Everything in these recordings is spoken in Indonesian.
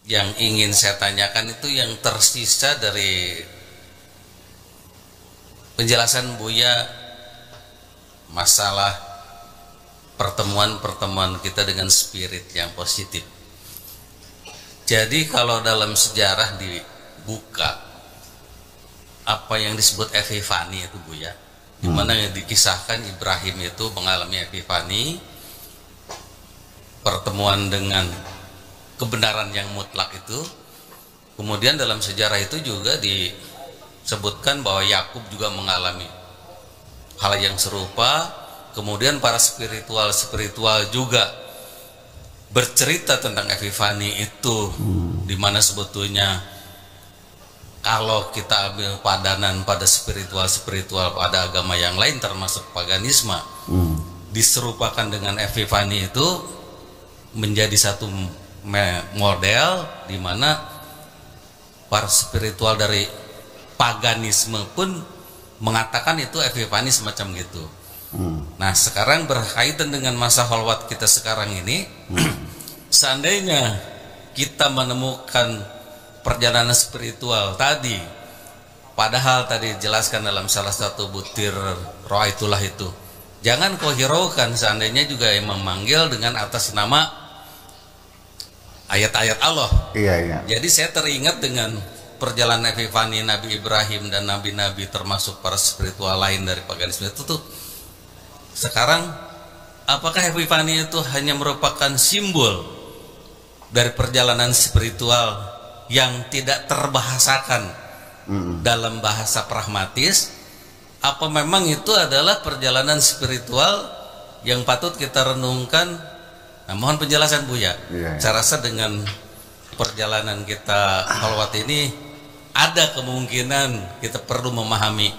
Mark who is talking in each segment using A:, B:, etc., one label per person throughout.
A: yang ingin saya tanyakan itu yang tersisa dari penjelasan Buya masalah pertemuan-pertemuan kita dengan spirit yang positif. Jadi kalau dalam sejarah dibuka apa yang disebut epifani itu Buya, di mana yang dikisahkan Ibrahim itu mengalami epifani, pertemuan dengan kebenaran yang mutlak itu. Kemudian dalam sejarah itu juga disebutkan bahwa Yakub juga mengalami hal yang serupa. Kemudian para spiritual juga bercerita tentang epifani itu, di mana sebetulnya kalau kita ambil padanan pada spiritual pada agama yang lain termasuk paganisme, diserupakan dengan epifani itu menjadi satu model di mana para spiritual dari paganisme pun mengatakan itu epifani semacam gitu. Nah sekarang berkaitan dengan masa khalwat kita sekarang ini, seandainya kita menemukan perjalanan spiritual tadi, padahal tadi dijelaskan dalam salah satu butir ro'aitullah itu, jangan kau hiraukan seandainya juga yang memanggil dengan atas nama ayat-ayat Allah.
B: Iya.
A: Jadi saya teringat dengan perjalanan epifani Nabi Ibrahim dan nabi-nabi termasuk para spiritual lain dari paganisme itu tuh. Sekarang apakah epifani itu hanya merupakan simbol dari perjalanan spiritual yang tidak terbahasakan dalam bahasa pragmatis, apa memang itu adalah perjalanan spiritual yang patut kita renungkan? Nah, mohon penjelasan Buya. Saya rasa dengan perjalanan kita khalwat ini ada kemungkinan kita perlu memahami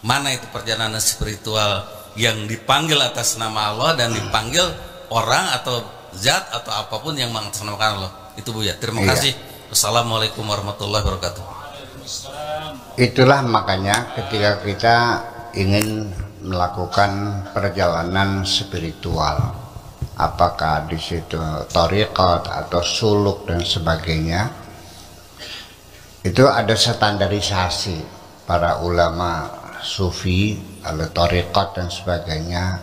A: mana itu perjalanan spiritual yang dipanggil atas nama Allah dan dipanggil orang atau zat atau apapun yang mengatasnamakan Allah. Itu Buya. Terima kasih. Wassalamualaikum warahmatullahi wabarakatuh.
B: Itulah makanya ketika kita ingin melakukan perjalanan spiritual, apakah di situ thariqat atau suluk dan sebagainya, itu ada standarisasi para ulama sufi, thariqat dan sebagainya.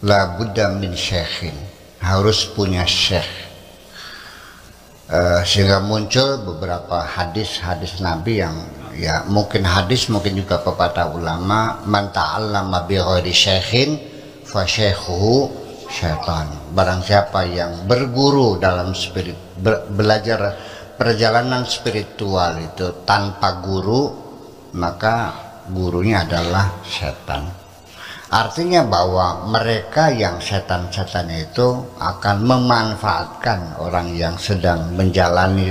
B: La budda min syekhin, harus punya syekh. Sehingga muncul beberapa hadis-hadis Nabi yang ya mungkin hadis, mungkin juga pepatah ulama, man ta'allama bi ghairi syekhin fa syaikhuhu syaitan. Barang siapa yang berguru dalam belajar perjalanan spiritual itu tanpa guru, maka gurunya adalah setan. Artinya bahwa mereka yang setan-setan itu akan memanfaatkan orang yang sedang menjalani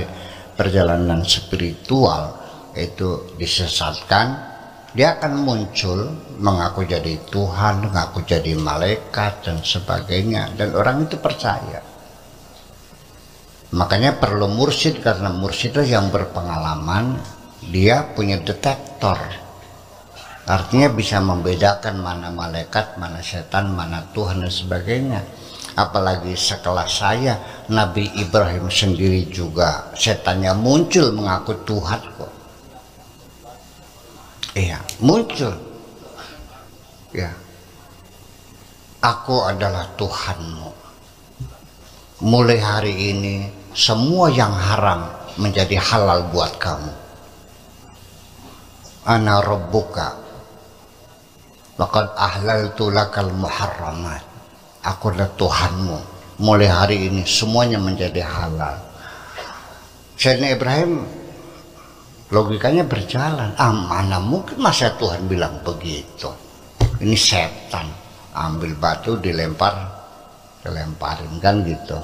B: perjalanan spiritual itu disesatkan. Dia akan muncul mengaku jadi Tuhan, mengaku jadi malaikat dan sebagainya, dan orang itu percaya. Makanya perlu mursyid, karena mursyid itu yang berpengalaman, dia punya detektor. Artinya bisa membedakan mana malaikat, mana setan, mana Tuhan dan sebagainya. Apalagi sekelas saya, Nabi Ibrahim sendiri juga setannya muncul mengaku Tuhan kok. Iya, muncul. Ya. Aku adalah Tuhanmu. Mulai hari ini semua yang haram menjadi halal buat kamu. Ana rabbuka. Laqad ahlaltu lakal muharramat. Aku adalah Tuhanmu. Mulai hari ini semuanya menjadi halal. Sayyidina Ibrahim logikanya berjalan. Mana mungkin masa Tuhan bilang begitu? Ini setan. Ambil batu dilemparin kan gitu.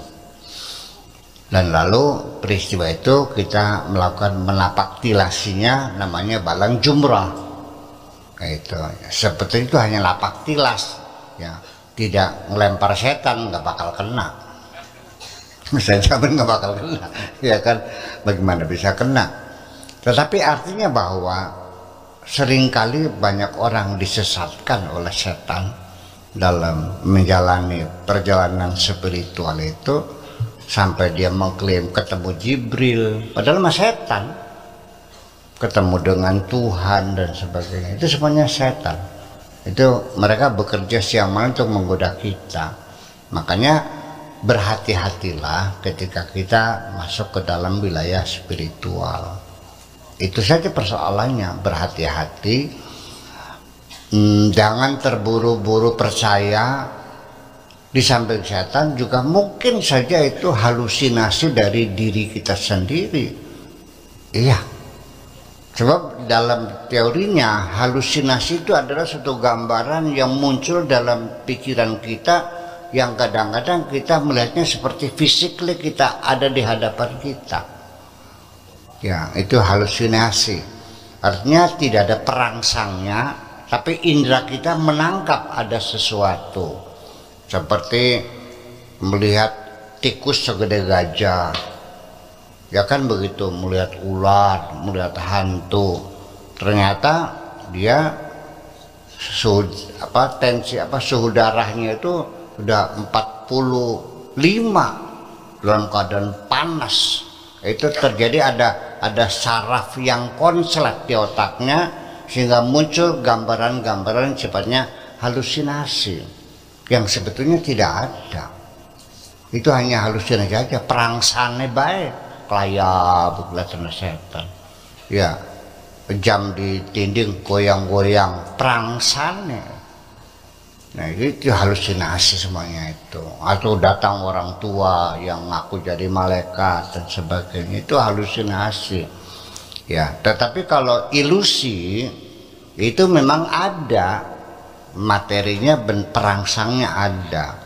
B: Dan lalu peristiwa itu kita melakukan menapak tilasinya, namanya balang jumrah. Itu seperti itu, hanya lapak tilas ya, tidak melempar setan, nggak bakal kena. Setan nggak bakal kena ya kan, bagaimana bisa kena? Tetapi artinya bahwa seringkali banyak orang disesatkan oleh setan dalam menjalani perjalanan spiritual itu, sampai dia mengklaim ketemu Jibril, padahal mah setan. Ketemu dengan Tuhan dan sebagainya, itu semuanya setan. Itu mereka bekerja siang malam untuk menggoda kita. Makanya berhati-hatilah ketika kita masuk ke dalam wilayah spiritual. Itu saja persoalannya, berhati-hati. Jangan terburu-buru percaya. Di samping setan juga mungkin saja itu halusinasi dari diri kita sendiri. Iya, sebab dalam teorinya halusinasi itu adalah suatu gambaran yang muncul dalam pikiran kita, yang kadang-kadang kita melihatnya seperti physically kita ada di hadapan kita. Ya, itu halusinasi. Artinya tidak ada perangsangnya, tapi indera kita menangkap ada sesuatu. Seperti melihat tikus segede gajah. Ya kan begitu, melihat ular, melihat hantu. Ternyata dia suhu darahnya itu sudah 45 dalam keadaan panas. Itu terjadi ada saraf yang konslet di otaknya, sehingga muncul gambaran-gambaran sifatnya halusinasi yang sebetulnya tidak ada. Itu hanya halusinasi aja, perangsane baik. Klayap kelihatan setan. Ya, jam di dinding goyang-goyang, perangsane. Nah, itu halusinasi semuanya itu. Atau datang orang tua yang ngaku jadi malaikat dan sebagainya, itu halusinasi. Ya, tetapi kalau ilusi itu memang ada materinya, perangsangnya ada.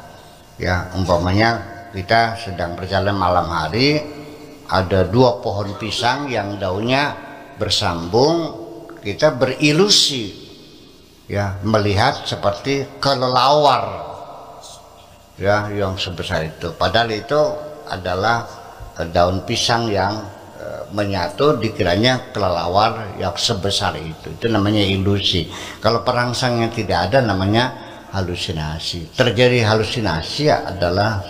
B: Ya, umpamanya kita sedang berjalan malam hari, ada dua pohon pisang yang daunnya bersambung, kita berilusi, ya, melihat seperti kelelawar, ya, yang sebesar itu. Padahal itu adalah daun pisang yang menyatu, dikiranya kelelawar yang sebesar itu. Itu namanya ilusi. Kalau perangsangnya tidak ada, namanya halusinasi. Terjadi halusinasi adalah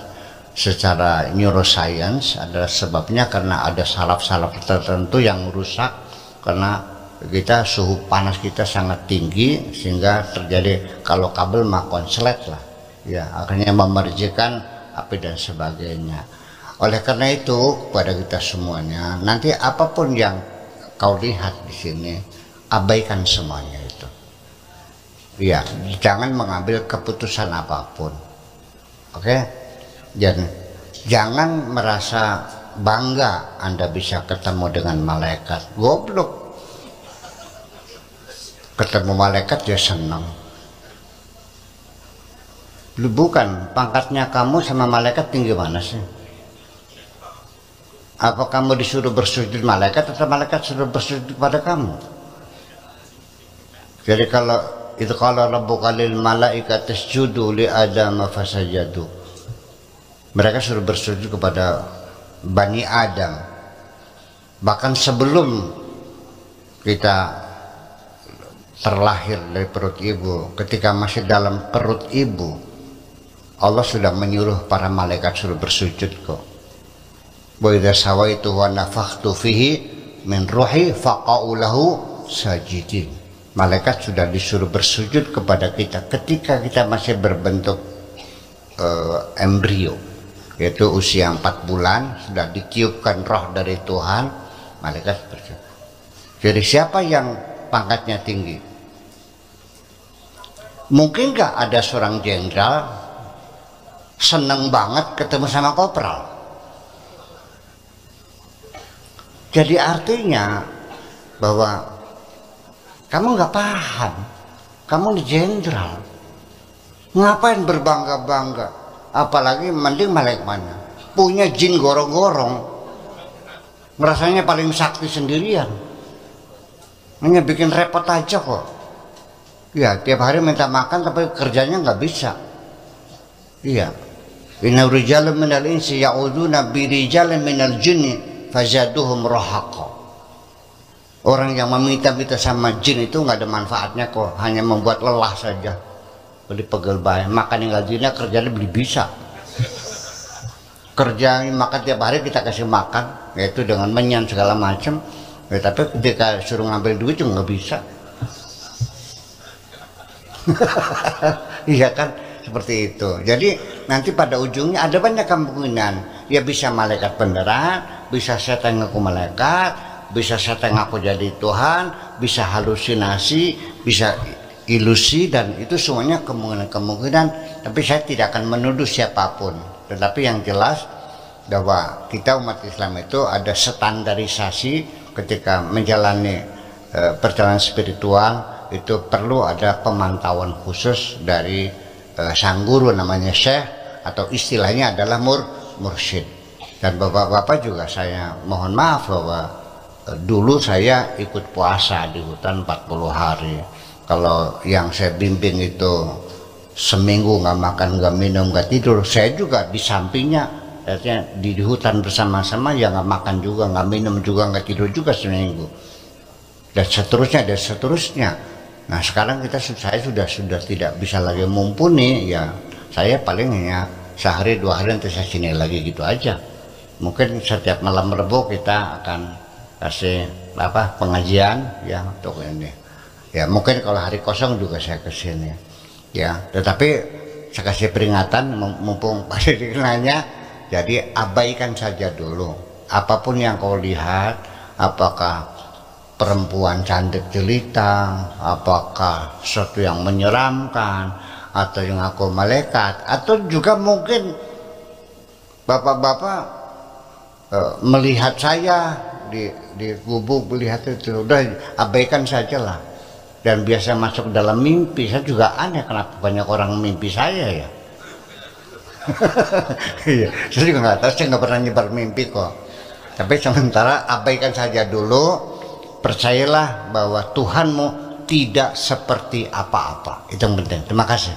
B: secara neuroscience, adalah sebabnya karena ada saraf-saraf tertentu yang rusak, karena kita suhu panas kita sangat tinggi, sehingga terjadi, kalau kabel mah konslet lah, ya, akhirnya memercikan api dan sebagainya. Oleh karena itu, kepada kita semuanya, nanti apapun yang kau lihat di sini, abaikan semuanya itu. Ya, jangan mengambil keputusan apapun. Oke? Dan jangan merasa bangga Anda bisa ketemu dengan malaikat. Goblok. Ketemu malaikat ya senang. Bukan, pangkatnya kamu sama malaikat tinggi mana sih? Apa kamu disuruh bersujud malaikat atau malaikat suruh bersujud pada kamu? Jadi kalau rabbuka lil malaikati isjudu li adama fasajadu. Mereka suruh bersujud kepada Bani Adam. Bahkan sebelum kita terlahir dari perut ibu, ketika masih dalam perut ibu, Allah sudah menyuruh para malaikat suruh bersujud kok. Wa idza sawaitu wa nafakhtu fihi min ruhi faqa'u lahu sajidin. Malaikat sudah disuruh bersujud kepada kita ketika kita masih berbentuk embrio, yaitu usia 4 bulan, sudah ditiupkan roh dari Tuhan, malaikat bersujud. Jadi siapa yang pangkatnya tinggi? Mungkin gak ada seorang jenderal seneng banget ketemu sama kopral? Jadi artinya bahwa kamu gak paham, kamu jenderal, ngapain berbangga-bangga? Apalagi mending malaikat mana? Punya jin gorong-gorong, merasanya paling sakti sendirian, hanya bikin repot aja kok. Ya, tiap hari minta makan tapi kerjanya nggak bisa. Iya. Inna rijalan minal insi ya'uduna bi rijalin minal jinni fazaduhum rahaqa. Orang yang meminta-minta sama jin itu nggak ada manfaatnya kok, hanya membuat lelah saja. Beli pegel bae, makan yang gajinya kerjanya beli bisa. kerja makan tiap hari kita kasih makan, yaitu dengan menyan segala macam. Ya, tapi ketika suruh ngambil duit juga nggak bisa. Iya kan, seperti itu. Jadi nanti pada ujungnya ada banyak kemungkinan. Ya bisa malaikat beneran, bisa setan ngaku malaikat, bisa setan ngaku jadi Tuhan, bisa halusinasi, bisa ilusi, dan itu semuanya kemungkinan. Tapi saya tidak akan menuduh siapapun. Tetapi yang jelas bahwa kita umat Islam itu ada standarisasi ketika menjalani perjalanan spiritual. Itu perlu ada pemantauan khusus dari sang guru namanya syekh, atau istilahnya adalah mursyid. Dan bapak-bapak juga saya mohon maaf bahwa dulu saya ikut puasa di hutan 40 hari. Kalau yang saya bimbing itu seminggu nggak makan, nggak minum, nggak tidur, saya juga di sampingnya, artinya di hutan bersama-sama, ya nggak makan juga, nggak minum juga, nggak tidur juga seminggu, dan seterusnya. Nah sekarang saya sudah tidak bisa lagi mumpuni, ya saya paling hanya sehari 2 hari nanti saya sini lagi gitu aja. Mungkin setiap malam Rebo kita akan kasih pengajian ya untuk ini. Ya mungkin kalau hari kosong juga saya kesini. Ya tetapi saya kasih peringatan mumpung pada dikenanya, jadi abaikan saja dulu. Apapun yang kau lihat, apakah perempuan cantik jelita, apakah sesuatu yang menyeramkan, atau yang aku malaikat, atau juga mungkin bapak-bapak melihat saya di gubuk, melihat itu, udah abaikan saja lah. Dan biasa masuk dalam mimpi. Saya juga aneh kenapa banyak orang mimpi saya ya. Iya, saya juga nggak tahu, saya nggak pernah nyebar mimpi kok. Tapi sementara abaikan saja dulu. Percayalah bahwa Tuhanmu tidak seperti apa-apa. Itu yang penting. Terima kasih.